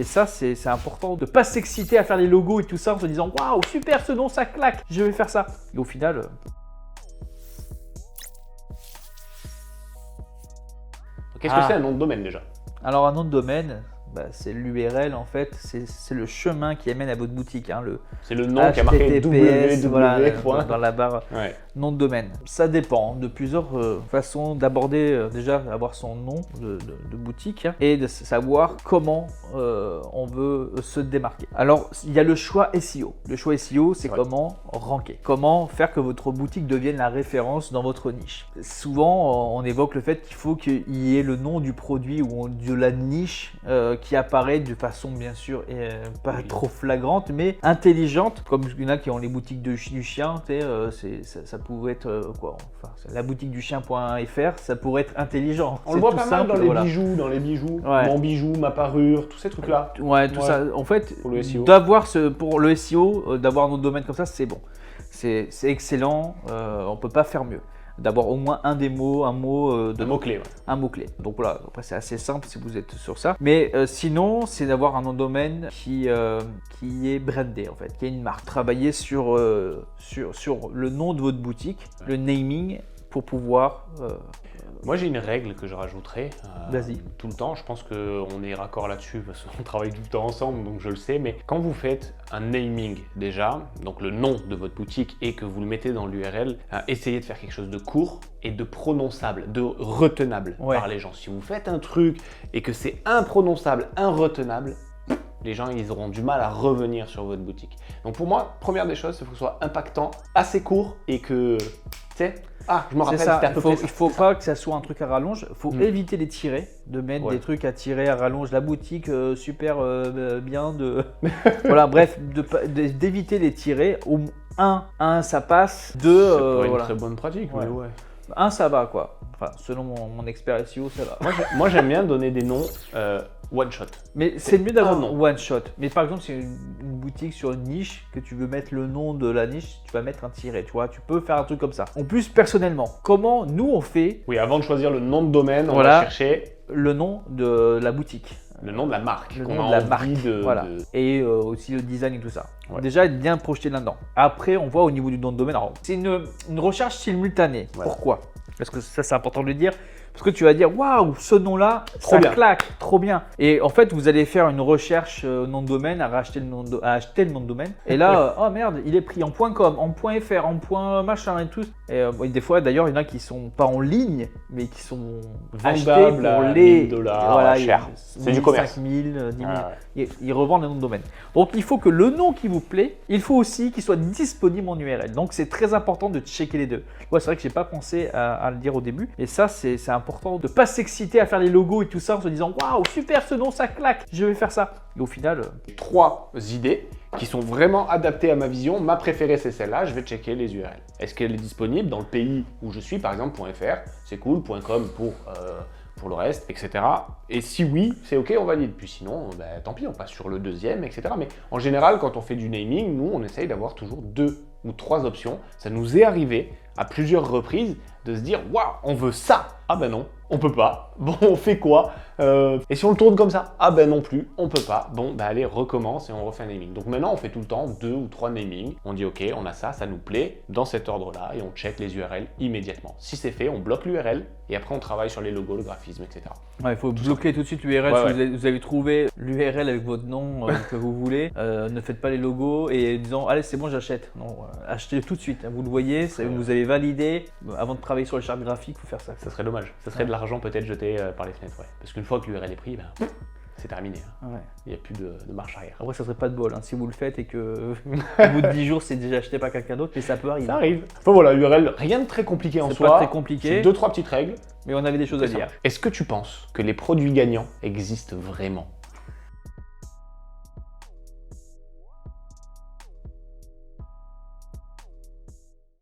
Et ça, c'est important de ne pas s'exciter à faire les logos et tout ça en se disant « Waouh, super, ce nom, ça claque, je vais faire ça ». Et au final… Qu'est-ce que c'est un nom de domaine déjà? Alors un nom de domaine, c'est l'URL en fait, c'est le chemin qui amène à votre boutique. Hein, c'est le nom qui a marqué www. Voilà, dans la barre ouais. Nom de domaine. Ça dépend de plusieurs façons d'aborder, déjà avoir son nom de boutique et de savoir comment on veut se démarquer. Alors il y a le choix SEO. Le choix SEO, c'est comment ranker, comment faire que votre boutique devienne la référence dans votre niche. Souvent on évoque le fait qu'il faut qu'il y ait le nom du produit ou de la niche qui apparaît de façon bien sûr pas trop flagrante mais intelligente, comme il y en a qui ont les boutiques du chien, ça pouvait être quoi, enfin, la boutique du chien.fr, ça pourrait être intelligent. On le voit pas mal dans les bijoux, mon bijou, ma parure, tous ces trucs là. Ouais, tout ça. En fait, d'avoir pour le SEO, d'avoir notre domaine comme ça, c'est bon, c'est excellent. On peut pas faire mieux. D'avoir au moins un des mots, un mot-clé. Un mot-clé. Donc voilà, après c'est assez simple si vous êtes sur ça. Mais sinon, c'est d'avoir un nom de domaine qui est brandé en fait, qui est une marque. Travailler sur le nom de votre boutique, le naming pour pouvoir… Moi j'ai une règle que je rajouterai tout le temps, je pense qu'on est raccord là-dessus parce qu'on travaille tout le temps ensemble donc je le sais, mais quand vous faites un naming déjà, donc le nom de votre boutique et que vous le mettez dans l'URL, essayez de faire quelque chose de court et de prononçable, de retenable par les gens. Si vous faites un truc et que c'est imprononçable, inretenable, les gens ils auront du mal à revenir sur votre boutique. Donc pour moi, première des choses, il faut que ce soit impactant, assez court et que, tu sais, je me rappelle, c'était à peu près ça. Il ne faut pas que ça soit un truc à rallonge, il faut éviter les tirets, de mettre des trucs à tirer à rallonge, la boutique super bien, voilà, bref, d'éviter les tirets. Un, ça passe, deux, ça pourrait être une très bonne pratique, mais ouais. Un, ça va quoi, enfin, selon mon expert SEO, ça va. Moi j'aime bien donner des noms one shot. Mais c'est mieux d'avoir one shot. Mais par exemple, c'est une boutique sur une niche que tu veux mettre le nom de la niche, tu vas mettre un tiret, tu vois, tu peux faire un truc comme ça. En plus, personnellement, comment nous on fait? Oui, avant de choisir le nom de domaine, on va chercher le nom de la boutique. Le nom de la marque. Le nom de la marque. Voilà. Et aussi le design et tout ça. Ouais. Déjà, être bien projeté là-dedans. Après, on voit au niveau du nom de domaine. C'est une recherche simultanée. Ouais. Pourquoi? Parce que ça, c'est important de le dire. Parce que tu vas dire, waouh, ce nom-là, ça claque, trop bien. Et en fait, vous allez faire une recherche nom de domaine, à acheter le nom de domaine. Et là, oh merde, il est pris en .com, en .fr, en .machin et tout. Et des fois, d'ailleurs, il y en a qui sont pas en ligne, mais qui sont vendables pour les $, voilà, cher. C'est du commerce. 5 000, 10 000. Ils revendent le nom de domaine. Donc, il faut que le nom qui vous plaît, il faut aussi qu'il soit disponible en URL. Donc, c'est très important de checker les deux. Ouais, c'est vrai que j'ai pas pensé à le dire au début. Et ça, c'est important de ne pas s'exciter à faire les logos et tout ça en se disant waouh, super, ce nom, ça claque, je vais faire ça. Et au final, 3 idées qui sont vraiment adaptées à ma vision. Ma préférée, c'est celle-là. Je vais checker les URL. Est-ce qu'elle est disponible dans le pays où je suis, par exemple, .fr, c'est cool, .com pour le reste, etc. Et si oui, c'est OK, on valide. Puis sinon, tant pis, on passe sur le deuxième, etc. Mais en général, quand on fait du naming, nous, on essaye d'avoir toujours 2 ou 3 options. Ça nous est arrivé à plusieurs reprises de se dire « Waouh, on veut ça !» Ah ben non, on peut pas. Bon, on fait quoi? Et si on le tourne comme ça? Ah ben non plus, on peut pas. Bon, allez, recommence et on refait un naming. Donc maintenant, on fait tout le temps 2 ou 3 namings. On dit OK, on a ça, ça nous plaît, dans cet ordre-là, et on check les URL immédiatement. Si c'est fait, on bloque l'URL et après on travaille sur les logos, le graphisme, etc. Ouais, il faut bloquer tout de suite l'URL. Si vous avez trouvé l'URL avec votre nom que vous voulez, ne faites pas les logos et disant allez, c'est bon, j'achète. Non, achetez-le tout de suite. Vous le voyez, vous avez validé. Avant de travailler sur les chartes graphiques, il faut faire ça. Ça serait dommage. Ça serait de l'argent peut-être jeté par les fenêtres. Parce qu'une fois que l'URL est pris, c'est terminé. Il n'y a plus de marche arrière. Après, ça serait pas de bol si vous le faites et que au bout de 10 jours, c'est déjà acheté par quelqu'un d'autre, mais ça peut arriver. Ça arrive. Enfin voilà, l'URL, rien de très compliqué en soi. C'est pas très compliqué. C'est 2-3 petites règles. Mais on avait des choses à dire. Est-ce que tu penses que les produits gagnants existent vraiment ?